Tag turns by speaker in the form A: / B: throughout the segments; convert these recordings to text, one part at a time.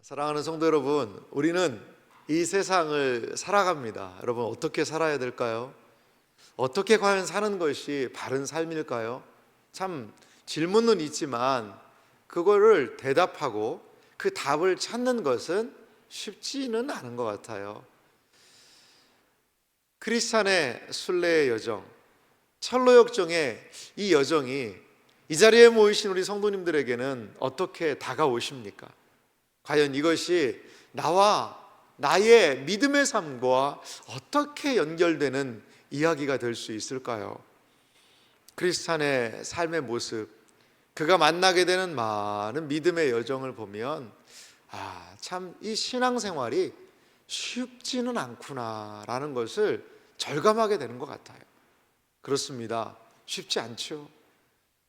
A: 사랑하는 성도 여러분, 우리는 이 세상을 살아갑니다. 여러분, 어떻게 살아야 될까요? 어떻게 과연 사는 것이 바른 삶일까요? 참 질문은 있지만 그거를 대답하고 그 답을 찾는 것은 쉽지는 않은 것 같아요. 크리스찬의 순례의 여정, 철로역정의 이 여정이 이 자리에 모이신 우리 성도님들에게는 어떻게 다가오십니까? 과연 이것이 나와 나의 믿음의 삶과 어떻게 연결되는 이야기가 될 수 있을까요? 크리스찬의 삶의 모습, 그가 만나게 되는 많은 믿음의 여정을 보면 참 이 신앙생활이 쉽지는 않구나라는 것을 절감하게 되는 것 같아요. 그렇습니다. 쉽지 않죠.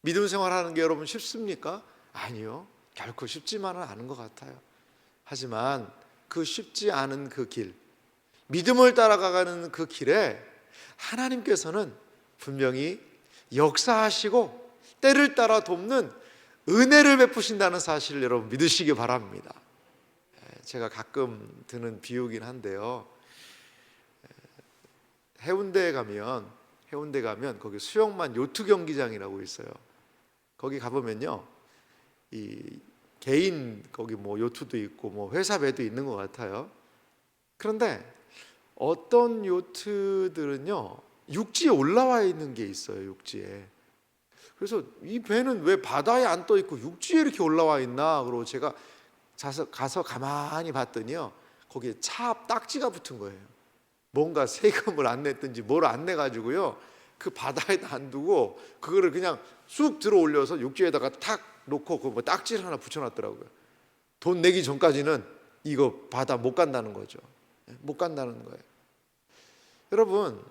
A: 믿음 생활하는 게 여러분 쉽습니까? 아니요. 결코 쉽지만은 않은 것 같아요. 하지만 그 쉽지 않은 그 길, 믿음을 따라가는 그 길에 하나님께서는 분명히 역사하시고 때를 따라 돕는 은혜를 베푸신다는 사실을 여러분 믿으시기 바랍니다. 제가 가끔 드는 비유긴 한데요, 해운대에 가면 거기 수영만 요트 경기장이라고 있어요. 거기 가보면요, 이 개인 거기 뭐 요트도 있고 뭐 회사 배도 있는 것 같아요. 그런데 어떤 요트들은요 육지에 올라와 있는 게 있어요. 육지에. 그래서 이 배는 왜 바다에 안 떠 있고 육지에 이렇게 올라와 있나 그러고 제가 가서 가만히 봤더니요, 거기에 차 앞 딱지가 붙은 거예요. 뭔가 세금을 안 냈든지 뭘 안 내가지고요, 그 바다에다 안 두고 그거를 그냥 쑥 들어 올려서 육지에다가 탁 놓고 그 뭐 딱지를 하나 붙여놨더라고요. 돈 내기 전까지는 이거 바다 못 간다는 거죠. 못 간다는 거예요. 여러분,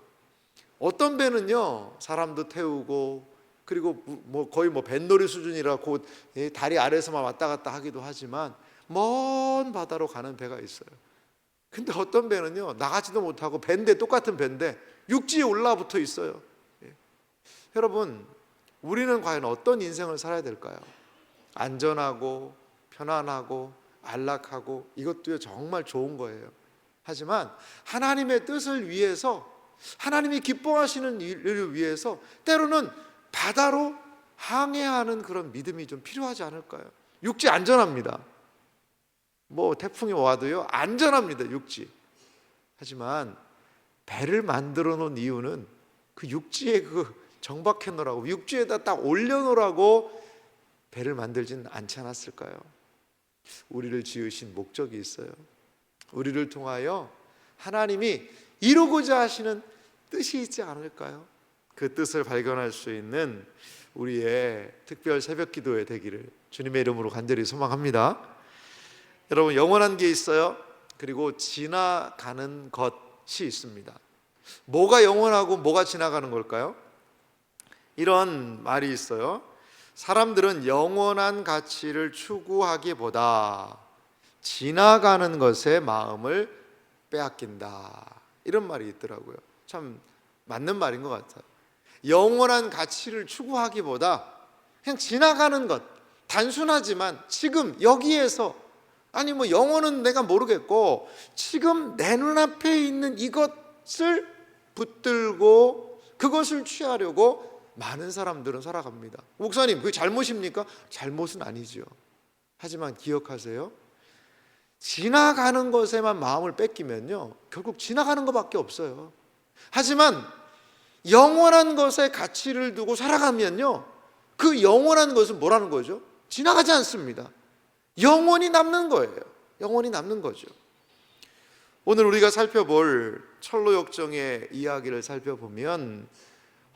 A: 어떤 배는요 사람도 태우고 그리고 뭐 거의 뭐 뱃놀이 수준이라 곧 다리 아래에서만 왔다 갔다 하기도 하지만 먼 바다로 가는 배가 있어요. 근데 어떤 배는요 나가지도 못하고 배인데, 똑같은 배인데 육지에 올라붙어 있어요. 여러분, 우리는 과연 어떤 인생을 살아야 될까요? 안전하고 편안하고 안락하고 이것도 정말 좋은 거예요. 하지만 하나님의 뜻을 위해서, 하나님이 기뻐하시는 일을 위해서 때로는 바다로 항해하는 그런 믿음이 좀 필요하지 않을까요? 육지 안전합니다. 뭐 태풍이 와도요 안전합니다. 육지. 하지만 배를 만들어 놓은 이유는 그 육지에 그 정박해 놓으라고, 육지에다 딱 올려 놓으라고 배를 만들진 않지 않았을까요? 우리를 지으신 목적이 있어요. 우리를 통하여 하나님이 이루고자 하시는 뜻이 있지 않을까요? 그 뜻을 발견할 수 있는 우리의 특별 새벽 기도회 되기를 주님의 이름으로 간절히 소망합니다. 여러분, 영원한 게 있어요. 그리고 지나가는 것이 있습니다. 뭐가 영원하고 뭐가 지나가는 걸까요? 이런 말이 있어요. 사람들은 영원한 가치를 추구하기보다 지나가는 것에 마음을 빼앗긴다, 이런 말이 있더라고요. 참 맞는 말인 것 같아요. 영원한 가치를 추구하기보다 그냥 지나가는 것, 단순하지만 지금 여기에서, 아니 뭐 영원은 내가 모르겠고 지금 내 눈앞에 있는 이것을 붙들고 그것을 취하려고 많은 사람들은 살아갑니다. 목사님, 그게 잘못입니까? 잘못은 아니죠. 하지만 기억하세요, 지나가는 것에만 마음을 뺏기면요 결국 지나가는 것밖에 없어요. 하지만 영원한 것에 가치를 두고 살아가면요 그 영원한 것은 뭐라는 거죠? 지나가지 않습니다. 영원히 남는 거예요. 영원히 남는 거죠. 오늘 우리가 살펴볼 철로역정의 이야기를 살펴보면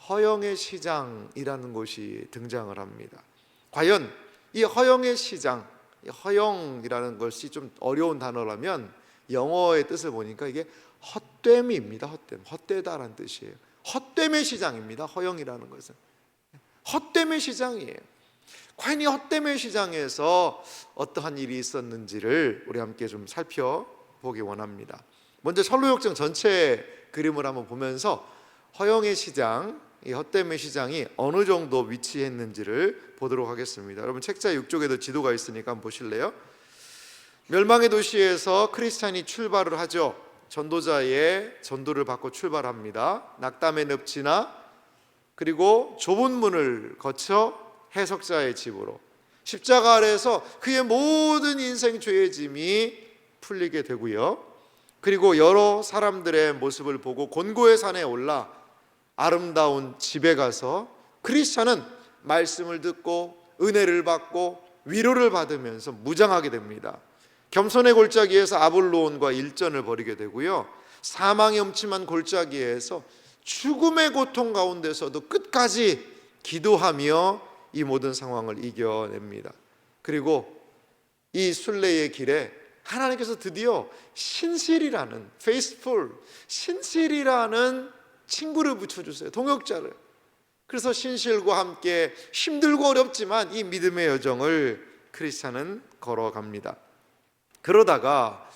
A: 허영의 시장이라는 곳이 등장을 합니다. 과연 이 허영의 시장, 허영이라는 것이 좀 어려운 단어라면 영어의 뜻을 보니까 이게 헛됨입니다. 헛되다라는 뜻이에요. 헛됨의 시장입니다. 허영이라는 것은 헛됨의 시장이에요. 과연 이 헛됨의 시장에서 어떠한 일이 있었는지를 우리 함께 좀 살펴보기 원합니다. 먼저 철로역정 전체 그림을 한번 보면서 허영의 시장, 이 헛됨의 시장이 어느 정도 위치했는지를 보도록 하겠습니다. 여러분 책자 6쪽에도 지도가 있으니까 한번 보실래요? 멸망의 도시에서 크리스찬이 출발을 하죠. 전도자의 전도를 받고 출발합니다. 낙담의 늪지나 그리고 좁은 문을 거쳐 해석자의 집으로, 십자가 아래에서 그의 모든 인생 죄의 짐이 풀리게 되고요. 그리고 여러 사람들의 모습을 보고 곤고의 산에 올라 아름다운 집에 가서 크리스찬은 말씀을 듣고 은혜를 받고 위로를 받으면서 무장하게 됩니다. 겸손의 골짜기에서 아볼로온과 일전을 벌이게 되고요. 사망의 음침한 골짜기에서 죽음의 고통 가운데서도 끝까지 기도하며 이 모든 상황을 이겨냅니다. 그리고 이 순례의 길에 하나님께서 드디어 신실이라는, faithful, 신실이라는 친구를 붙여주세요. 동역자를. 그래서 신실과 함께 힘들고 어렵지만 이 믿음의 여정을 크리스찬은 걸어갑니다. 그러다가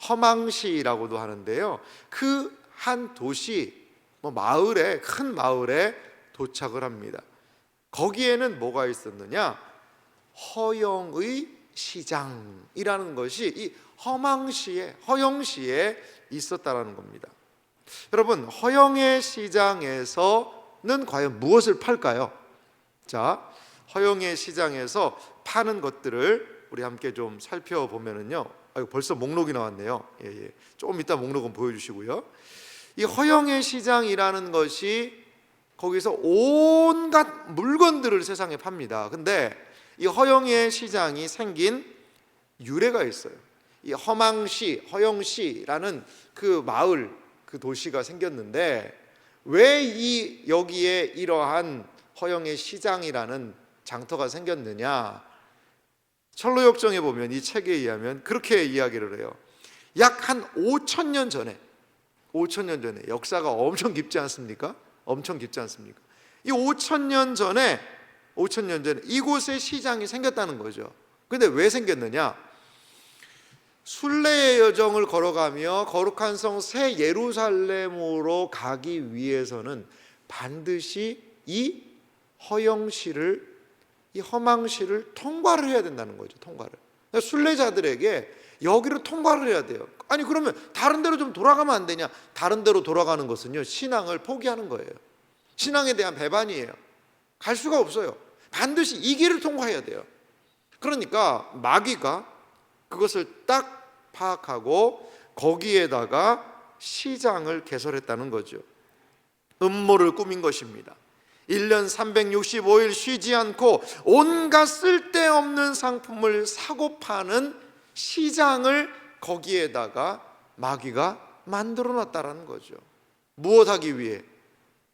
A: 허망시라고도 하는데요, 그 한 도시, 마을에, 큰 마을에 도착을 합니다. 거기에는 뭐가 있었느냐? 허영의 시장이라는 것이 이 허영시에 있었다라는 겁니다. 여러분, 허영의 시장에서는 과연 무엇을 팔까요? 자, 허영의 시장에서 파는 것들을 우리 함께 좀 살펴보면은요, 벌써 목록이 나왔네요. 조금 이따 목록은 보여주시고요. 이 허영의 시장이라는 것이 거기서 온갖 물건들을 세상에 팝니다. 근데 이 허영의 시장이 생긴 유래가 있어요. 이 허영시라는 그 마을, 그 도시가 생겼는데 왜 여기에 이러한 허영의 시장이라는 장터가 생겼느냐? 철로역정에 보면, 이 책에 의하면 그렇게 이야기를 해요. 약 한 5,000년 전에, 역사가 엄청 깊지 않습니까? 엄청 깊지 않습니까? 이 5,000년 전에 이곳에 시장이 생겼다는 거죠. 근데 왜 생겼느냐? 순례의 여정을 걸어가며 거룩한 성 새 예루살렘으로 가기 위해서는 반드시 이 허망시를 통과를 해야 된다는 거죠. 통과를. 그러니까 순례자들에게 여기를 통과를 해야 돼요. 아니, 그러면 다른 데로 좀 돌아가면 안 되냐? 다른 데로 돌아가는 것은요, 신앙을 포기하는 거예요. 신앙에 대한 배반이에요. 갈 수가 없어요. 반드시 이 길을 통과해야 돼요. 그러니까 마귀가 그것을 딱 파악하고 거기에다가 시장을 개설했다는 거죠. 음모를 꾸민 것입니다. 1년 365일 쉬지 않고 온갖 쓸데없는 상품을 사고 파는 시장을 거기에다가 마귀가 만들어 놨다라는 거죠. 무엇하기 위해?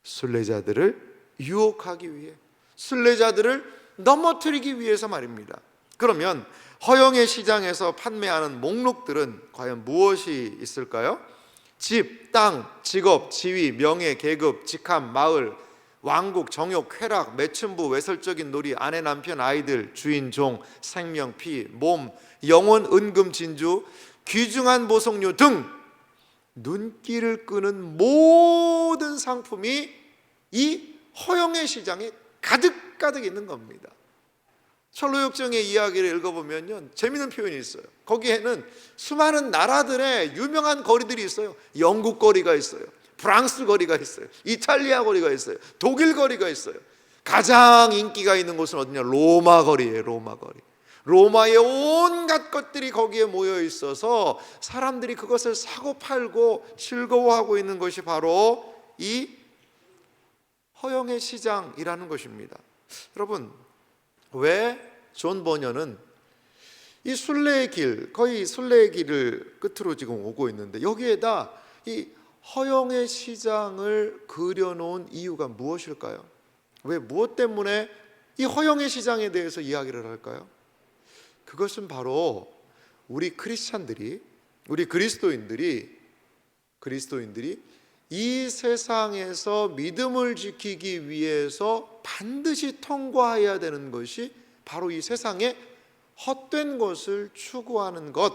A: 순례자들을 유혹하기 위해, 순례자들을 넘어뜨리기 위해서 말입니다. 그러면 허영의 시장에서 판매하는 목록들은 과연 무엇이 있을까요? 집, 땅, 직업, 지위, 명예, 계급, 직함, 마을, 왕국, 정욕, 쾌락, 매춘부, 외설적인 놀이, 아내, 남편, 아이들, 주인, 종, 생명, 피, 몸, 영혼, 은금, 진주, 귀중한 보석류 등 눈길을 끄는 모든 상품이 이 허영의 시장에 가득 있는 겁니다. 철로역정의 이야기를 읽어보면요, 재미있는 표현이 있어요. 거기에는 수많은 나라들의 유명한 거리들이 있어요. 영국 거리가 있어요, 프랑스 거리가 있어요, 이탈리아 거리가 있어요, 독일 거리가 있어요. 가장 인기가 있는 곳은 어디냐? 로마 거리예요. 로마 거리. 로마의 온갖 것들이 거기에 모여 있어서 사람들이 그것을 사고 팔고 즐거워하고 있는 것이 바로 이 허영의 시장이라는 것입니다. 여러분, 왜 존 버녀는 이 순례의 길, 거의 순례의 길을 끝으로 지금 오고 있는데 여기에다 이 허영의 시장을 그려놓은 이유가 무엇일까요? 왜, 무엇 때문에 이 허영의 시장에 대해서 이야기를 할까요? 그것은 바로 우리 크리스찬들이, 우리 그리스도인들이 이 세상에서 믿음을 지키기 위해서 반드시 통과해야 되는 것이 바로 이 세상에 헛된 것을 추구하는 것,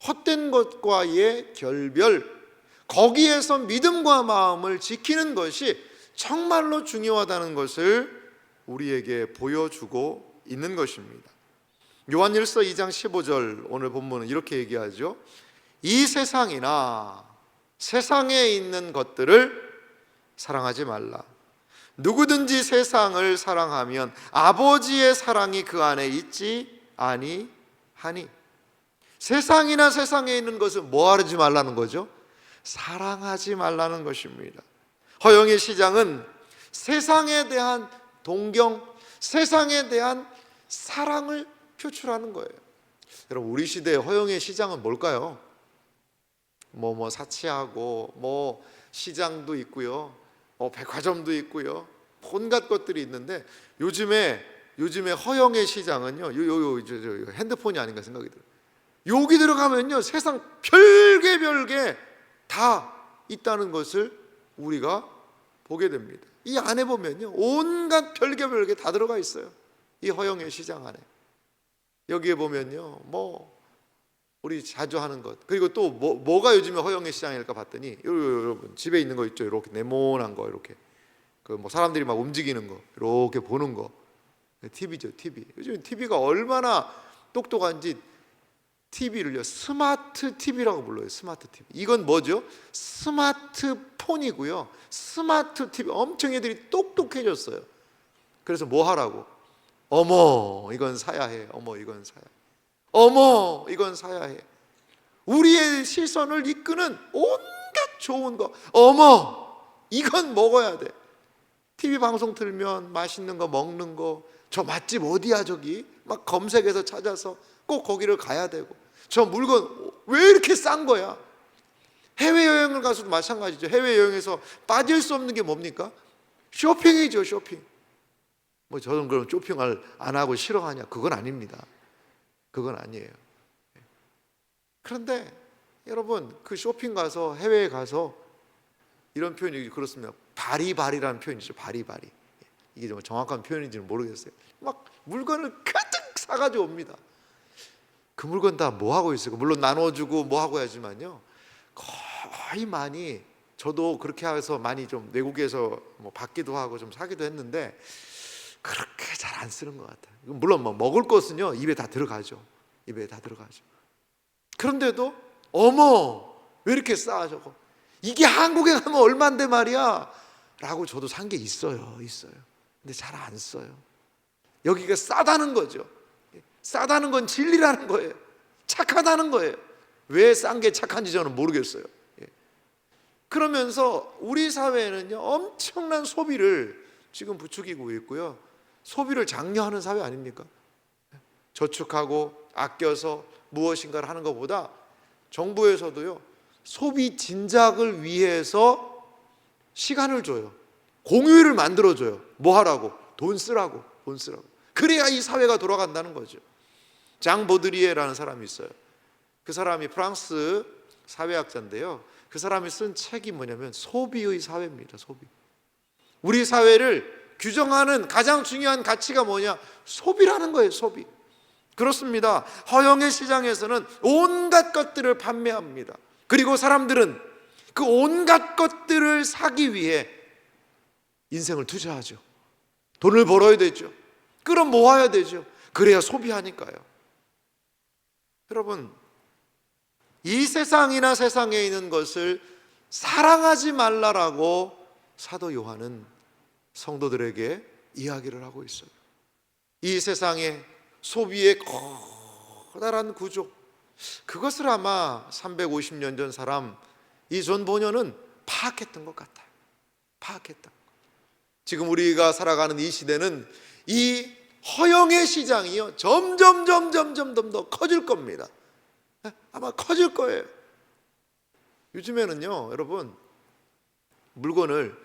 A: 헛된 것과의 결별, 거기에서 믿음과 마음을 지키는 것이 정말로 중요하다는 것을 우리에게 보여주고 있는 것입니다. 요한일서 2장 15절 오늘 본문은 이렇게 얘기하죠. 이 세상이나 세상에 있는 것들을 사랑하지 말라. 누구든지 세상을 사랑하면 아버지의 사랑이 그 안에 있지 아니하니. 세상이나 세상에 있는 것은 뭐 하지 말라는 거죠? 사랑하지 말라는 것입니다. 허영의 시장은 세상에 대한 동경, 세상에 대한 사랑을 표출하는 거예요. 여러분, 우리 시대의 허영의 시장은 뭘까요? 사치하고 시장도 있고요, 백화점도 있고요, 온갖 것들이 있는데 요즘에 허영의 시장은요, 요 핸드폰이 아닌가 생각이 들어요. 여기 들어가면요, 세상 별게 다 있다는 것을 우리가 보게 됩니다. 이 안에 보면요, 온갖 별게 다 들어가 있어요. 이 허영의 시장 안에. 여기에 보면요, 우리 자주 하는 것, 그리고 또 뭐가 요즘에 허영의 시장일까 봤더니, 여러분 집에 있는 거 있죠, 이렇게 네모난 거, 이렇게 사람들이 막 움직이는 거, 이렇게 보는 거, TV죠, TV. 요즘 TV가 얼마나 똑똑한지 TV를요, 스마트 TV라고 불러요. 스마트 TV. 이건 뭐죠? 스마트폰이고요. 스마트 TV. 엄청 애들이 똑똑해졌어요. 그래서 뭐 하라고? 어머, 이건 사야 해. 어머, 이건 사야 해. 어머, 이건 사야 해. 우리의 시선을 이끄는 온갖 좋은 거. 어머, 이건 먹어야 돼. TV 방송 틀면 맛있는 거 먹는 거, 저 맛집 어디야 저기? 막 검색해서 찾아서 꼭 거기를 가야 되고, 저 물건 왜 이렇게 싼 거야? 해외여행을 가서도 마찬가지죠. 해외여행에서 빠질 수 없는 게 뭡니까? 쇼핑이죠, 쇼핑. 저는 그럼 쇼핑을 안 하고 싫어하냐? 그건 아닙니다. 그건 아니에요. 그런데 여러분, 그 쇼핑 가서, 해외에 가서, 이런 표현이 그렇습니다. 바리바리라는 표현이죠. 바리바리. 이게 좀 정확한 표현인지는 모르겠어요. 막 물건을 가득 사가지고 옵니다. 그 물건 다 뭐 하고 있어요? 물론 나눠주고 뭐 하고 하지만요, 거의 많이, 저도 그렇게 해서 많이 좀 외국에서 받기도 하고 좀 사기도 했는데 그렇게 잘 안 쓰는 것 같아요. 물론 먹을 것은요, 입에 다 들어가죠. 입에 다 들어가죠. 그런데도 어머, 왜 이렇게 싸 저거? 이게 한국에 가면 얼마인데 말이야? 라고 저도 산 게 있어요. 근데 잘 안 써요. 여기가 싸다는 거죠. 싸다는 건 진리라는 거예요. 착하다는 거예요. 왜 싼 게 착한지 저는 모르겠어요. 그러면서 우리 사회는요, 엄청난 소비를 지금 부추기고 있고요, 소비를 장려하는 사회 아닙니까? 저축하고 아껴서 무엇인가를 하는 것보다 정부에서도요, 소비 진작을 위해서 시간을 줘요. 공휴일을 만들어줘요. 뭐 하라고? 돈 쓰라고. 그래야 이 사회가 돌아간다는 거죠. 장 보드리에라는 사람이 있어요. 그 사람이 프랑스 사회학자인데요, 그 사람이 쓴 책이 뭐냐면 소비의 사회입니다. 소비. 우리 사회를 규정하는 가장 중요한 가치가 뭐냐? 소비라는 거예요. 소비. 그렇습니다. 허영의 시장에서는 온갖 것들을 판매합니다. 그리고 사람들은 그 온갖 것들을 사기 위해 인생을 투자하죠. 돈을 벌어야 되죠. 끌어 모아야 되죠. 그래야 소비하니까요. 여러분, 이 세상이나 세상에 있는 것을 사랑하지 말라라고 사도 요한은 성도들에게 이야기를 하고 있어요. 이 세상의 소비의 커다란 구조, 그것을 아마 350년 전 사람 이 존 보녀는 파악했던 것 같아요. 파악했다. 지금 우리가 살아가는 이 시대는 이 허영의 시장이요, 점점 더 커질 겁니다. 아마 커질 거예요. 요즘에는요, 여러분, 물건을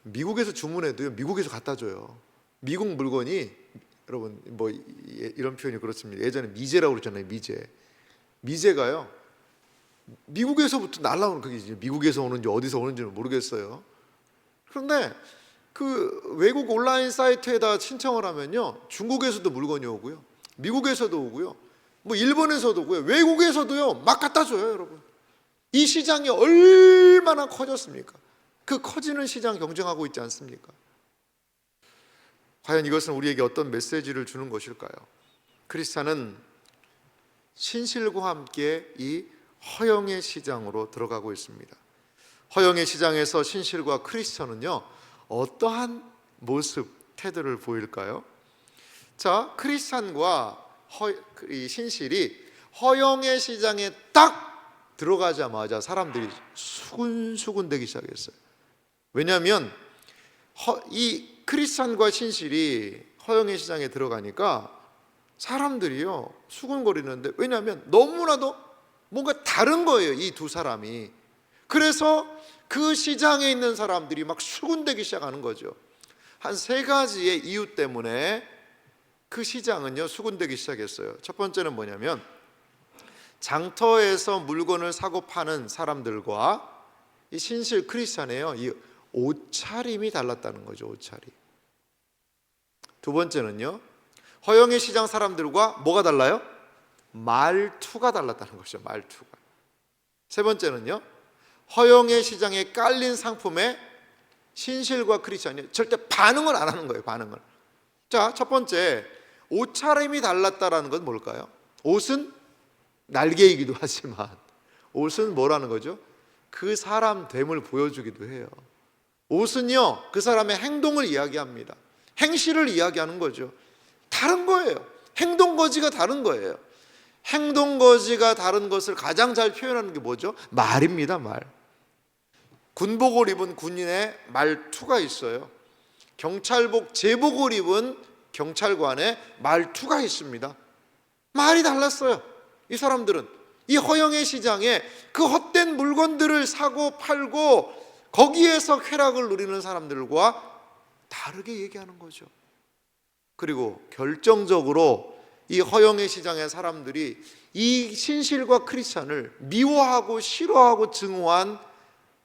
A: 미국에서 주문해도요, 미국에서 갖다 줘요. 미국 물건이, 여러분, 이런 표현이 그렇습니다. 예전에 미제라고 그랬잖아요. 미제가요, 미국에서부터 날라오는, 그게 이제 미국에서 오는지 어디서 오는지는 모르겠어요. 그런데 그 외국 온라인 사이트에다 신청을 하면요, 중국에서도 물건이 오고요, 미국에서도 오고요, 일본에서도 오고요, 외국에서도요 막 갖다 줘요. 여러분, 이 시장이 얼마나 커졌습니까? 그 커지는 시장 경쟁하고 있지 않습니까? 과연 이것은 우리에게 어떤 메시지를 주는 것일까요? 크리스찬은 신실과 함께 이 허영의 시장으로 들어가고 있습니다. 허영의 시장에서 신실과 크리스찬은요, 어떠한 모습, 태도를 보일까요? 자, 크리스찬과 이 신실이 허영의 시장에 딱 들어가자마자 사람들이 수군수군 되기 시작했어요. 왜냐하면 이 크리스찬과 신실이 허영의 시장에 들어가니까 사람들이요 수군거리는데, 왜냐하면 너무나도 뭔가 다른 거예요, 이 두 사람이. 그래서 그 시장에 있는 사람들이 막 수군대기 시작하는 거죠. 한 세 가지의 이유 때문에 그 시장은요 수군대기 시작했어요. 첫 번째는 뭐냐면, 장터에서 물건을 사고 파는 사람들과 이 신실 크리스찬이에요, 이 옷차림이 달랐다는 거죠. 옷차림. 두 번째는요, 허영의 시장 사람들과 뭐가 달라요? 말투가 달랐다는 것이죠. 말투가. 세 번째는요, 허영의 시장에 깔린 상품에 신실과 크리스찬이 절대 반응을 안 하는 거예요. 반응을. 자, 첫 번째, 옷차림이 달랐다라는 건 뭘까요? 옷은 날개이기도 하지만 옷은 뭐라는 거죠? 그 사람 됨을 보여주기도 해요. 옷은요 그 사람의 행동을 이야기합니다. 행실을 이야기하는 거죠. 다른 거예요. 행동거지가 다른 거예요. 행동거지가 다른 것을 가장 잘 표현하는 게 뭐죠? 말입니다. 말. 군복을 입은 군인의 말투가 있어요. 경찰복 제복을 입은 경찰관의 말투가 있습니다. 말이 달랐어요. 이 사람들은 이 허영의 시장에 그 헛된 물건들을 사고 팔고 거기에서 쾌락을 누리는 사람들과 다르게 얘기하는 거죠. 그리고 결정적으로 이 허영의 시장의 사람들이 이 신실과 크리스찬을 미워하고 싫어하고 증오한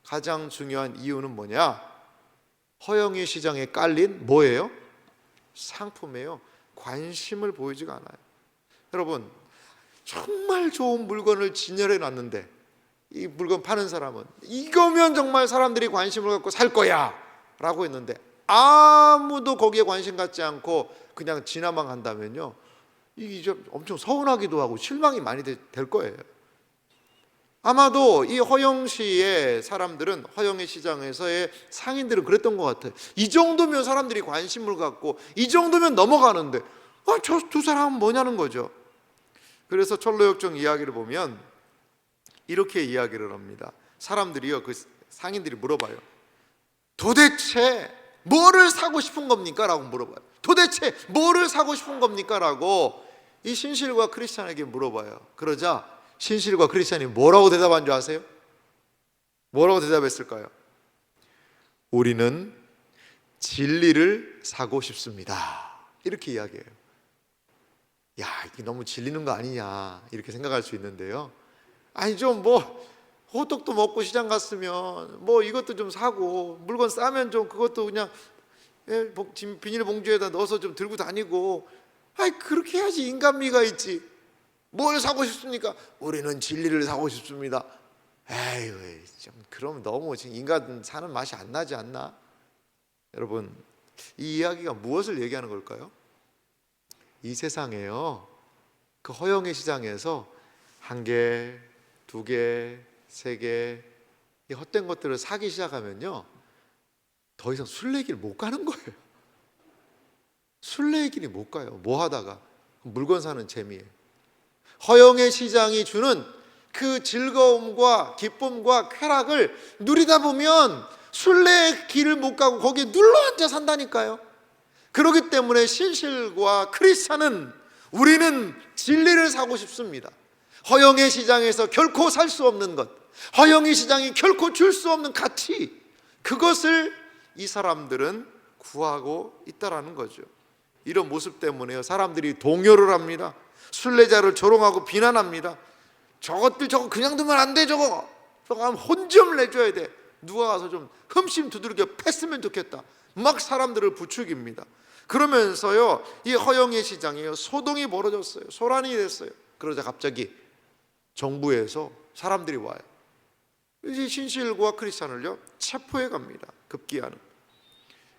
A: 가장 중요한 이유는 뭐냐? 허영의 시장에 깔린 뭐예요? 상품이에요. 관심을 보이지가 않아요. 여러분, 정말 좋은 물건을 진열해 놨는데 이 물건 파는 사람은 이거면 정말 사람들이 관심을 갖고 살 거야 라고 했는데 아무도 거기에 관심 갖지 않고 그냥 지나만 간다면요, 이게 엄청 서운하기도 하고 실망이 많이 될 거예요. 아마도 이 허영시의 사람들은, 허영의 시장에서의 상인들은 그랬던 것 같아요. 이 정도면 사람들이 관심을 갖고 이 정도면 넘어가는데 저 두 사람은 뭐냐는 거죠. 그래서 철로역정 이야기를 보면 이렇게 이야기를 합니다. 사람들이요, 그 상인들이 물어봐요. 도대체 뭐를 사고 싶은 겁니까? 라고 물어봐요. 도대체 뭐를 사고 싶은 겁니까? 라고 이 신실과 크리스찬에게 물어봐요. 그러자 신실과 크리스찬이 뭐라고 대답한 줄 아세요? 뭐라고 대답했을까요? 우리는 진리를 사고 싶습니다. 이렇게 이야기해요. 야, 이게 너무 질리는 거 아니냐 이렇게 생각할 수 있는데요, 아니 좀 호떡도 먹고 시장 갔으면 이것도 좀 사고, 물건 싸면 좀 그것도 그냥 비닐봉지에다 넣어서 좀 들고 다니고, 그렇게 해야지 인간미가 있지. 뭘 사고 싶습니까? 우리는 진리를 사고 싶습니다. 에휴, 좀 그럼 너무 지금 인간 사는 맛이 안 나지 않나? 여러분, 이 이야기가 무엇을 얘기하는 걸까요? 이 세상에요, 그 허영의 시장에서 한 개, 두 개, 세 개, 이 헛된 것들을 사기 시작하면요, 더 이상 순례길 못 가는 거예요. 순례길이 못 가요. 뭐 하다가 물건 사는 재미에. 허영의 시장이 주는 그 즐거움과 기쁨과 쾌락을 누리다 보면 순례의 길을 못 가고 거기에 눌러앉아 산다니까요. 그렇기 때문에 신실과 크리스찬은 우리는 진리를 사고 싶습니다. 허영의 시장에서 결코 살 수 없는 것, 허영의 시장이 결코 줄 수 없는 가치, 그것을 이 사람들은 구하고 있다라는 거죠. 이런 모습 때문에요, 사람들이 동요를 합니다. 순례자를 조롱하고 비난합니다. 저것들 저거 그냥 두면 안 돼. 저거 혼 좀 내줘야 돼. 누가 가서 좀 흠씬 두들겨 팼으면 좋겠다. 막 사람들을 부추깁니다. 그러면서요, 이 허영의 시장이요, 소동이 벌어졌어요. 소란이 됐어요. 그러자 갑자기 정부에서 사람들이 와요. 이제 신실과 크리스찬을요 체포해 갑니다. 급기야는.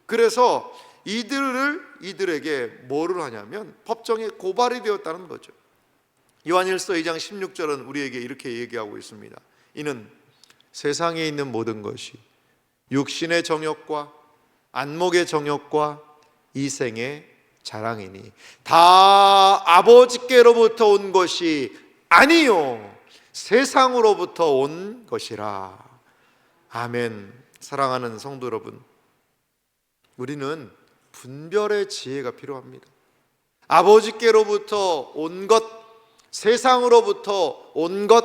A: 그래서 이들에게 뭐를 하냐면 법정에 고발이 되었다는 거죠. 요한일서 2장 16절은 우리에게 이렇게 얘기하고 있습니다. 이는 세상에 있는 모든 것이 육신의 정욕과 안목의 정욕과 이생의 자랑이니 다 아버지께로부터 온 것이 아니요 세상으로부터 온 것이라. 아멘. 사랑하는 성도 여러분, 우리는 분별의 지혜가 필요합니다. 아버지께로부터 온 것, 세상으로부터 온 것,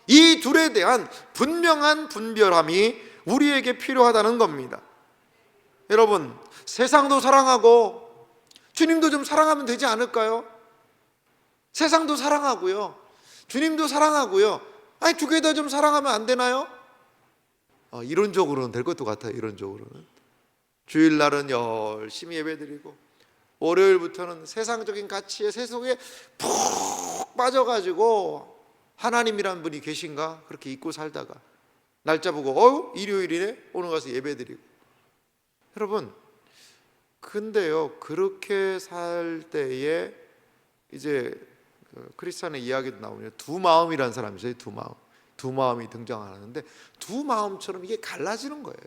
A: 이 둘에 대한 분명한 분별함이 우리에게 필요하다는 겁니다. 여러분, 세상도 사랑하고 주님도 좀 사랑하면 되지 않을까요? 세상도 사랑하고요, 주님도 사랑하고요. 아니, 두 개 다 좀 사랑하면 안 되나요? 이론적으로는 될 것도 같아요. 이론적으로는 주일날은 열심히 예배드리고 월요일부터는 세상적인 가치에 세속에 푹 빠져가지고 하나님이란 분이 계신가 그렇게 잊고 살다가 날짜 보고 일요일이네 오늘 가서 예배드리고. 여러분, 근데요, 그렇게 살 때에 이제 크리스찬의 이야기도 나오면 두 마음이라는 사람이 있어요. 두 마음이 등장하는데 두 마음처럼 이게 갈라지는 거예요.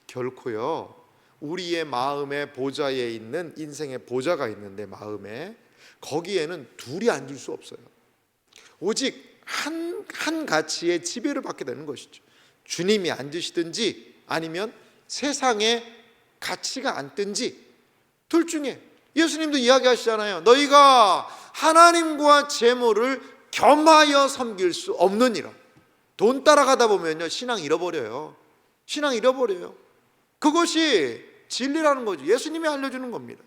A: 결코요, 우리의 마음의 보좌에 있는 인생의 보좌가 있는데 마음에, 거기에는 둘이 앉을 수 없어요. 오직 한 가치의 지배를 받게 되는 것이죠. 주님이 앉으시든지 아니면 세상의 가치가 앉든지 둘 중에. 예수님도 이야기하시잖아요. 너희가 하나님과 재물을 겸하여 섬길 수 없느니라. 돈 따라가다 보면요, 신앙 잃어버려요. 신앙 잃어버려요. 그것이 진리라는 거죠. 예수님이 알려주는 겁니다.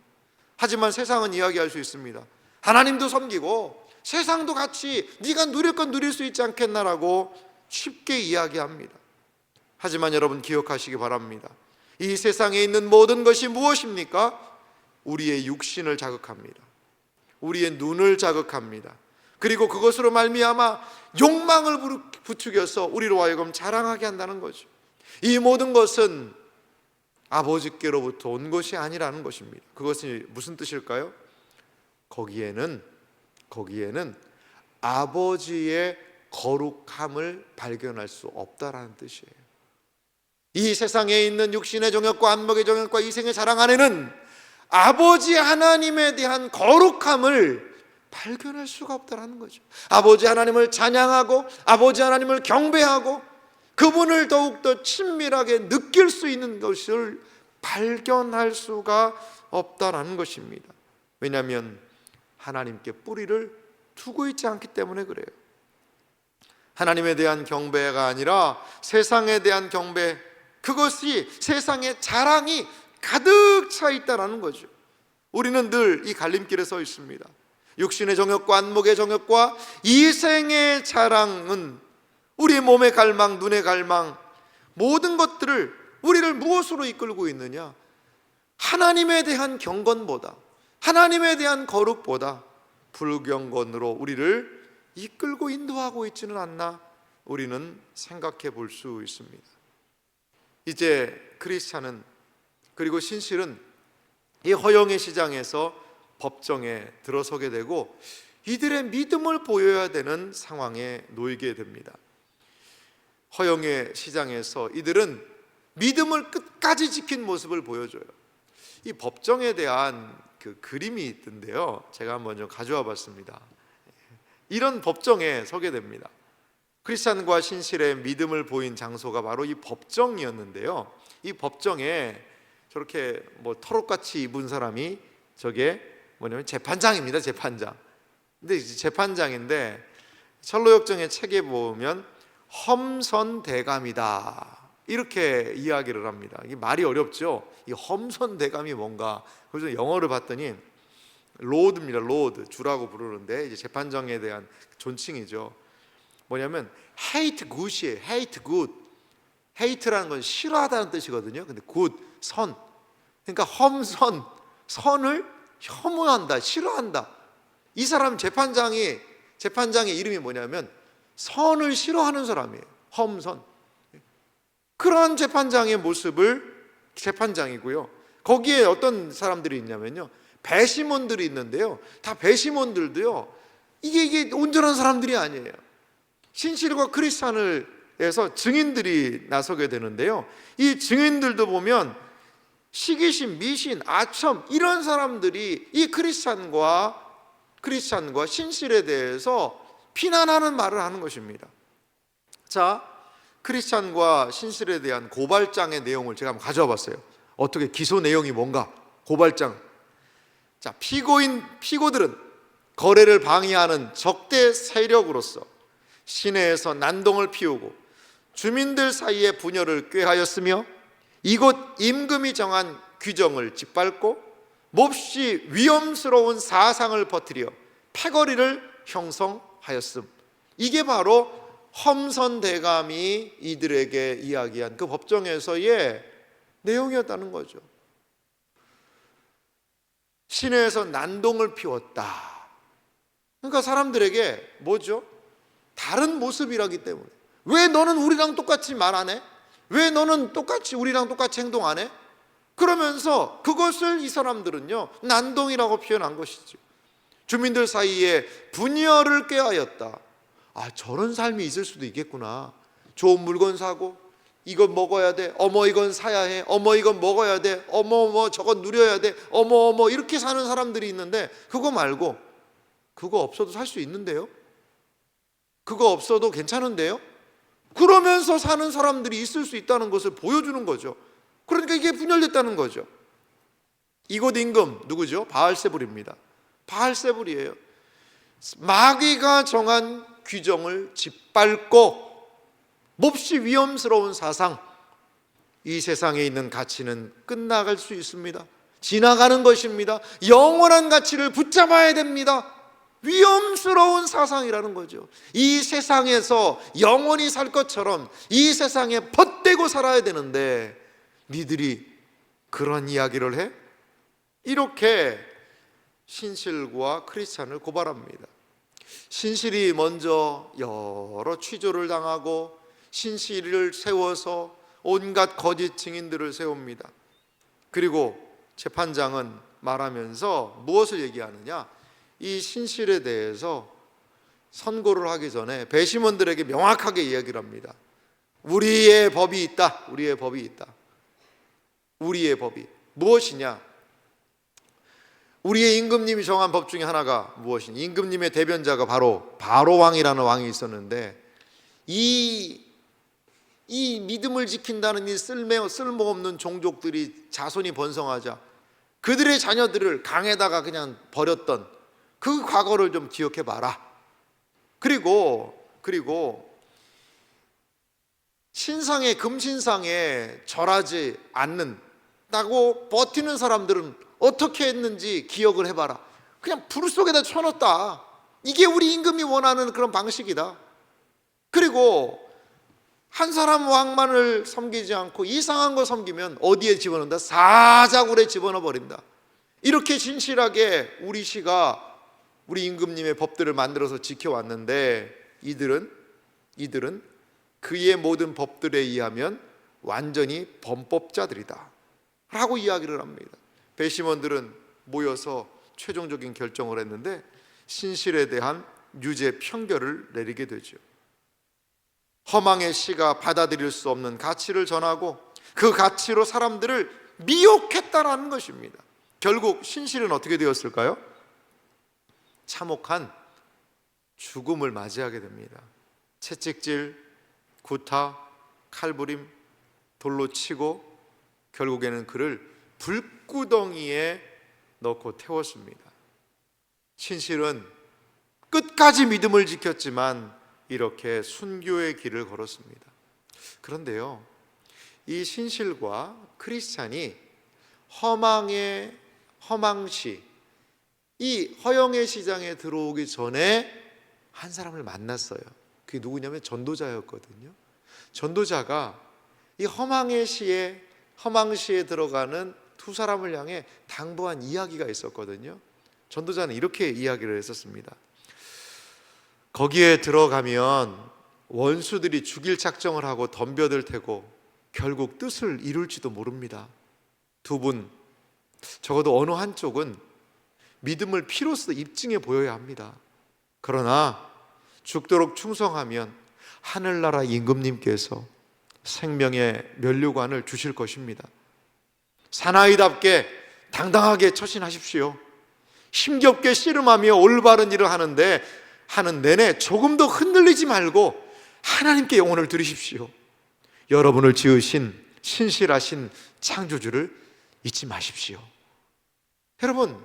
A: 하지만 세상은 이야기할 수 있습니다. 하나님도 섬기고 세상도 같이 네가 누릴 건 누릴 수 있지 않겠나라고 쉽게 이야기합니다. 하지만 여러분 기억하시기 바랍니다. 이 세상에 있는 모든 것이 무엇입니까? 우리의 육신을 자극합니다. 우리의 눈을 자극합니다. 그리고 그것으로 말미암아 욕망을 부추겨서 우리로 하여금 자랑하게 한다는 거죠. 이 모든 것은 아버지께로부터 온 것이 아니라는 것입니다. 그것이 무슨 뜻일까요? 거기에는 아버지의 거룩함을 발견할 수 없다라는 뜻이에요. 이 세상에 있는 육신의 정욕과 안목의 정욕과 이생의 자랑 안에는 아버지 하나님에 대한 거룩함을 발견할 수가 없다는 거죠. 아버지 하나님을 찬양하고 아버지 하나님을 경배하고 그분을 더욱더 친밀하게 느낄 수 있는 것을 발견할 수가 없다는 것입니다. 왜냐하면 하나님께 뿌리를 두고 있지 않기 때문에 그래요. 하나님에 대한 경배가 아니라 세상에 대한 경배, 그것이 세상의 자랑이 가득 차 있다는 거죠. 우리는 늘 이 갈림길에 서 있습니다. 육신의 정욕과 안목의 정욕과 이생의 자랑은 우리의 몸의 갈망, 눈의 갈망, 모든 것들을 우리를 무엇으로 이끌고 있느냐? 하나님에 대한 경건보다, 하나님에 대한 거룩보다 불경건으로 우리를 이끌고 인도하고 있지는 않나 우리는 생각해 볼 수 있습니다. 이제 크리스찬은, 그리고 신실은 이 허영의 시장에서 법정에 들어서게 되고 이들의 믿음을 보여야 되는 상황에 놓이게 됩니다. 허영의 시장에서 이들은 믿음을 끝까지 지킨 모습을 보여줘요. 이 법정에 대한 그 그림이 있던데요, 제가 한번 좀 가져와 봤습니다. 이런 법정에 서게 됩니다. 크리스찬과 신실의 믿음을 보인 장소가 바로 이 법정이었는데요, 이 법정에 저렇게 털옷같이 입은 사람이, 저게 뭐냐면 재판장입니다. 재판장. 근데 재판장인데 철로역정의 책에 보면 험선대감이다 이렇게 이야기를 합니다. 이게 말이 어렵죠. 이 험선대감이 뭔가. 그래서 영어를 봤더니 로드입니다. 로드, 주라고 부르는데 이제 재판장에 대한 존칭이죠. 뭐냐면 hate good이에요. hate good. hate라는 건 싫어하다는 뜻이거든요. 근데 good, 선. 그러니까 험선, 선을 혐오한다, 싫어한다. 이 사람 재판장의 이름이 뭐냐면 선을 싫어하는 사람이에요. 험선. 그러한 재판장의 모습을, 재판장이고요, 거기에 어떤 사람들이 있냐면요, 배심원들이 있는데요, 다 배심원들도요, 이게 온전한 사람들이 아니에요. 신실과 크리스찬을 해서 증인들이 나서게 되는데요, 이 증인들도 보면 시기심, 미신, 아첨 이런 사람들이 이 크리스찬과 신실에 대해서 비난하는 말을 하는 것입니다. 자, 크리스찬과 신실에 대한 고발장의 내용을 제가 한번 가져와 봤어요. 어떻게 기소 내용이 뭔가, 고발장. 자, 피고들은 거래를 방해하는 적대 세력으로서 시내에서 난동을 피우고 주민들 사이의 분열을 꾀하였으며 이곳 임금이 정한 규정을 짓밟고 몹시 위험스러운 사상을 퍼뜨려 패거리를 형성하였음. 이게 바로 험선대감이 이들에게 이야기한 그 법정에서의 내용이었다는 거죠. 시내에서 난동을 피웠다. 그러니까 사람들에게 뭐죠? 다른 모습이라기 때문에. 왜 너는 우리랑 똑같이 말 안 해? 왜 너는 우리랑 똑같이 행동 안 해? 그러면서 그것을 이 사람들은요, 난동이라고 표현한 것이죠. 주민들 사이에 분열을 꾀하였다. 아, 저런 삶이 있을 수도 있겠구나. 좋은 물건 사고, 이건 먹어야 돼, 어머 이건 사야 해, 어머 이건 먹어야 돼, 어머 저건 누려야 돼, 어머 이렇게 사는 사람들이 있는데, 그거 말고 그거 없어도 살 수 있는데요, 그거 없어도 괜찮은데요, 그러면서 사는 사람들이 있을 수 있다는 것을 보여주는 거죠. 그러니까 이게 분열됐다는 거죠. 이곳 임금 누구죠? 바알세불입니다. 바알세불이에요. 마귀가 정한 규정을 짓밟고 몹시 위험스러운 사상, 이 세상에 있는 가치는 끝나갈 수 있습니다. 지나가는 것입니다. 영원한 가치를 붙잡아야 됩니다. 위험스러운 사상이라는 거죠. 이 세상에서 영원히 살 것처럼 이 세상에 벗되고 살아야 되는데 니들이 그런 이야기를 해? 이렇게 신실과 크리스찬을 고발합니다. 신실이 먼저 여러 취조를 당하고 신실을 세워서 온갖 거짓 증인들을 세웁니다. 그리고 재판장은 말하면서 무엇을 얘기하느냐? 이 신실에 대해서 선고를 하기 전에 배심원들에게 명확하게 이야기를 합니다. 우리의 법이 있다. 우리의 법이 있다. 우리의 법이 무엇이냐? 우리의 임금님이 정한 법 중에 하나가 무엇이냐? 임금님의 대변자가 바로 바로왕이라는 왕이 있었는데, 이 믿음을 지킨다는 이 쓸모없는 종족들이 자손이 번성하자 그들의 자녀들을 강에다가 그냥 버렸던 그 과거를 좀 기억해 봐라. 그리고 신상에, 금신상에 절하지 않는다고 버티는 사람들은 어떻게 했는지 기억을 해봐라. 그냥 불 속에다 쳐넣었다. 이게 우리 임금이 원하는 그런 방식이다. 그리고 한 사람 왕만을 섬기지 않고 이상한 거 섬기면 어디에 집어넣는다? 사자굴에 집어넣어 버린다. 이렇게 진실하게 우리 임금님의 법들을 만들어서 지켜왔는데 이들은 그의 모든 법들에 의하면 완전히 범법자들이다 라고 이야기를 합니다. 배심원들은 모여서 최종적인 결정을 했는데 신실에 대한 유죄 판결을 내리게 되죠. 허망의 시가 받아들일 수 없는 가치를 전하고 그 가치로 사람들을 미혹했다라는 것입니다. 결국 신실은 어떻게 되었을까요? 참혹한 죽음을 맞이하게 됩니다. 채찍질, 구타, 칼부림, 돌로 치고 결국에는 그를 불구덩이에 넣고 태웠습니다. 신실은 끝까지 믿음을 지켰지만 이렇게 순교의 길을 걸었습니다. 그런데요, 이 신실과 크리스찬이 허망시, 이 허영의 시장에 들어오기 전에 한 사람을 만났어요. 그게 누구냐면 전도자였거든요. 전도자가 이 허망시에 들어가는 두 사람을 향해 당부한 이야기가 있었거든요. 전도자는 이렇게 이야기를 했었습니다. 거기에 들어가면 원수들이 죽일 작정을 하고 덤벼들 테고 결국 뜻을 이룰지도 모릅니다. 두 분 적어도 어느 한쪽은 믿음을 피로써 입증해 보여야 합니다. 그러나 죽도록 충성하면 하늘나라 임금님께서 생명의 면류관을 주실 것입니다. 사나이답게 당당하게 처신하십시오. 힘겹게 씨름하며 올바른 일을 하는 내내 조금도 흔들리지 말고 하나님께 영혼을 드리십시오. 여러분을 지으신 신실하신 창조주를 잊지 마십시오. 여러분,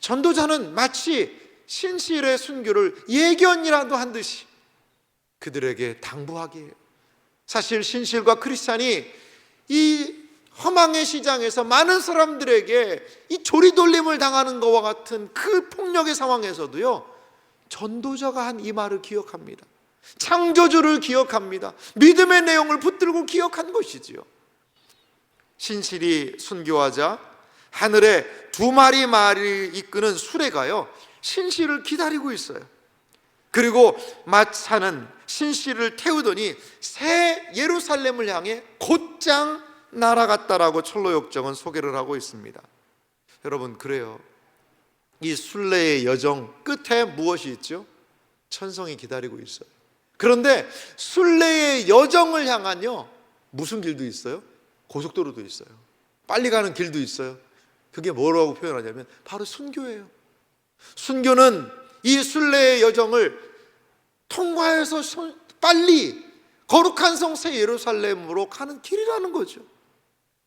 A: 전도자는 마치 신실의 순교를 예견이라도 한 듯이 그들에게 당부하게 해요. 사실 신실과 크리스찬이 이 허망의 시장에서 많은 사람들에게 이 조리돌림을 당하는 것과 같은 그 폭력의 상황에서도요, 전도자가 한 이 말을 기억합니다. 창조주를 기억합니다. 믿음의 내용을 붙들고 기억한 것이지요. 신실이 순교하자 하늘에 두 마리 말을 이끄는 수레가요, 신실을 기다리고 있어요. 그리고 마차는 신실을 태우더니 새 예루살렘을 향해 곧장 날아갔다라고 철로역정은 소개를 하고 있습니다. 여러분, 그래요. 이 순례의 여정 끝에 무엇이 있죠? 천성이 기다리고 있어요. 그런데 순례의 여정을 향한요, 무슨 길도 있어요? 고속도로도 있어요. 빨리 가는 길도 있어요. 그게 뭐라고 표현하냐면 바로 순교예요. 순교는 이 순례의 여정을 통과해서 빨리 거룩한 성 새 예루살렘으로 가는 길이라는 거죠.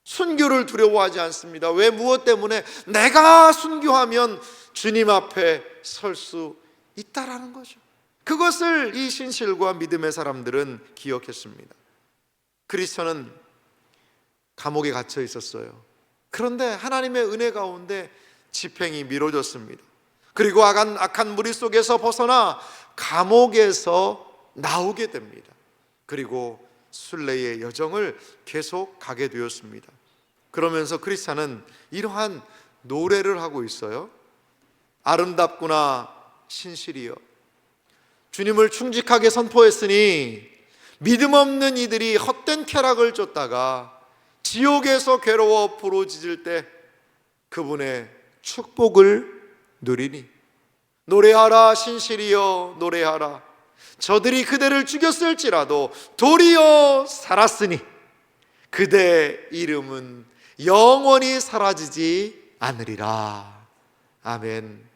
A: 순교를 두려워하지 않습니다. 왜? 무엇 때문에? 내가 순교하면 주님 앞에 설 수 있다라는 거죠. 그것을 이 신실과 믿음의 사람들은 기억했습니다. 그리스도는 감옥에 갇혀 있었어요. 그런데 하나님의 은혜 가운데 집행이 미뤄졌습니다. 그리고 악한 무리 속에서 벗어나 감옥에서 나오게 됩니다. 그리고 순례의 여정을 계속 가게 되었습니다. 그러면서 크리스찬은 이러한 노래를 하고 있어요. 아름답구나 신실이여, 주님을 충직하게 선포했으니 믿음 없는 이들이 헛된 쾌락을 쫓다가 지옥에서 괴로워 부르짖을 때 그분의 축복을 누리니, 노래하라 신실이여 노래하라, 저들이 그대를 죽였을지라도 도리어 살았으니 그대 이름은 영원히 사라지지 않으리라. 아멘.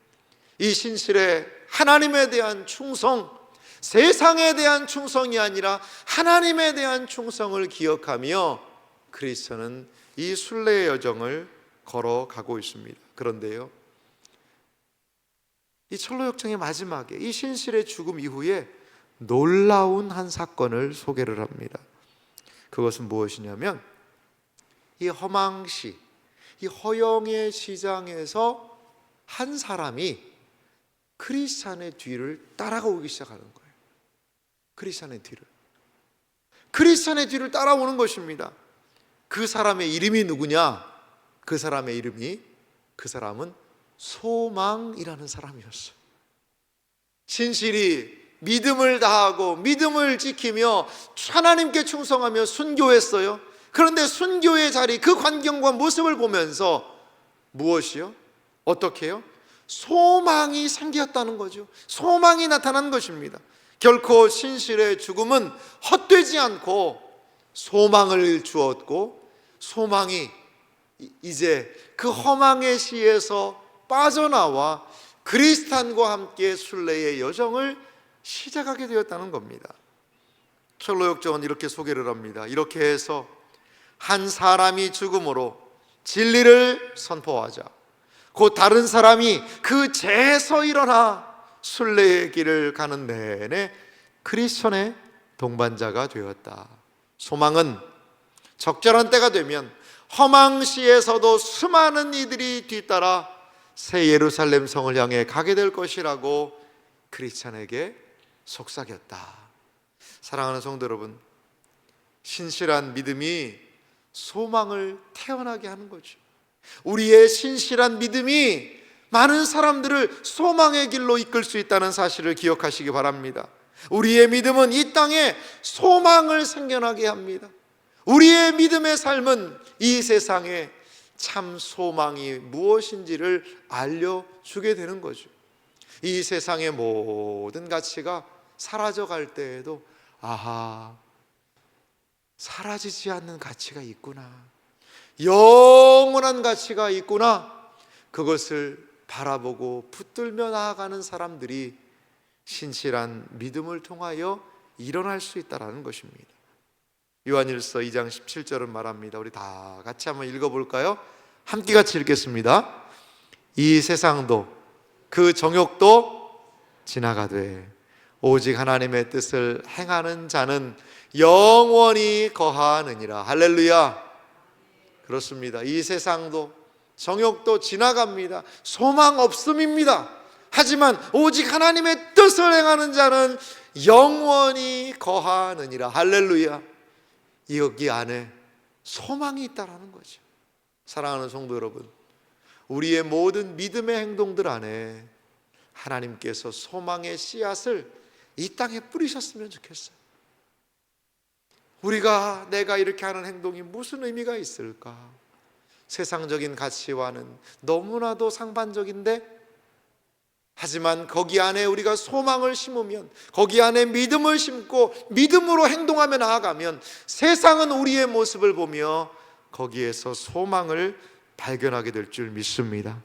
A: 이 신실의 하나님에 대한 충성, 세상에 대한 충성이 아니라 하나님에 대한 충성을 기억하며 그리스도는 이 순례의 여정을 걸어가고 있습니다. 그런데요, 이 철로역정의 마지막에 이 신실의 죽음 이후에 놀라운 한 사건을 소개를 합니다. 그것은 무엇이냐면 이 허망시, 이 허영의 시장에서 한 사람이 크리스찬의 뒤를 따라오기 시작하는 거예요. 크리스찬의 뒤를 따라오는 것입니다. 그 사람의 이름이 누구냐? 그 사람은 소망이라는 사람이었어요. 신실이 믿음을 다하고 믿음을 지키며 하나님께 충성하며 순교했어요. 그런데 순교의 자리, 그 광경과 모습을 보면서 무엇이요? 어떻게 해요? 소망이 생겼다는 거죠. 소망이 나타난 것입니다. 결코 신실의 죽음은 헛되지 않고 소망을 주었고, 소망이 이제 그 허망의 시에서 빠져나와 그리스도와 함께 순례의 여정을 시작하게 되었다는 겁니다. 철로역정은 이렇게 소개를 합니다. 이렇게 해서 한 사람이 죽음으로 진리를 선포하자 곧 다른 사람이 그 죄에서 일어나 순례의 길을 가는 내내 크리스천의 동반자가 되었다. 소망은 적절한 때가 되면 허망시에서도 수많은 이들이 뒤따라 새 예루살렘 성을 향해 가게 될 것이라고 크리스찬에게 속삭였다. 사랑하는 성도 여러분, 신실한 믿음이 소망을 태어나게 하는 거죠. 우리의 신실한 믿음이 많은 사람들을 소망의 길로 이끌 수 있다는 사실을 기억하시기 바랍니다. 우리의 믿음은 이 땅에 소망을 생겨나게 합니다. 우리의 믿음의 삶은 이 세상에 참 소망이 무엇인지를 알려주게 되는 거죠. 이 세상의 모든 가치가 사라져갈 때에도 아하, 사라지지 않는 가치가 있구나, 영원한 가치가 있구나, 그것을 바라보고 붙들며 나아가는 사람들이 신실한 믿음을 통하여 일어날 수 있다는 것입니다. 요한일서 2장 17절은 말합니다. 우리 다 같이 한번 읽어볼까요? 함께 같이 읽겠습니다. 이 세상도 그 정욕도 지나가되 오직 하나님의 뜻을 행하는 자는 영원히 거하느니라. 할렐루야. 그렇습니다. 이 세상도 정욕도 지나갑니다. 소망 없음입니다. 하지만 오직 하나님의 뜻을 행하는 자는 영원히 거하느니라. 할렐루야. 여기 안에 소망이 있다라는 거죠. 사랑하는 성도 여러분, 우리의 모든 믿음의 행동들 안에 하나님께서 소망의 씨앗을 이 땅에 뿌리셨으면 좋겠어요. 내가 이렇게 하는 행동이 무슨 의미가 있을까? 세상적인 가치와는 너무나도 상반적인데, 하지만 거기 안에 우리가 소망을 심으면, 거기 안에 믿음을 심고 믿음으로 행동하며 나아가면 세상은 우리의 모습을 보며 거기에서 소망을 발견하게 될 줄 믿습니다.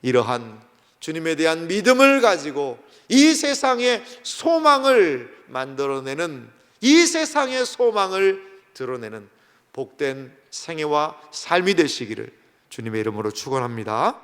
A: 이러한 주님에 대한 믿음을 가지고 이 세상의 소망을 만들어내는, 이 세상의 소망을 드러내는 복된 생애와 삶이 되시기를 주님의 이름으로 축원합니다.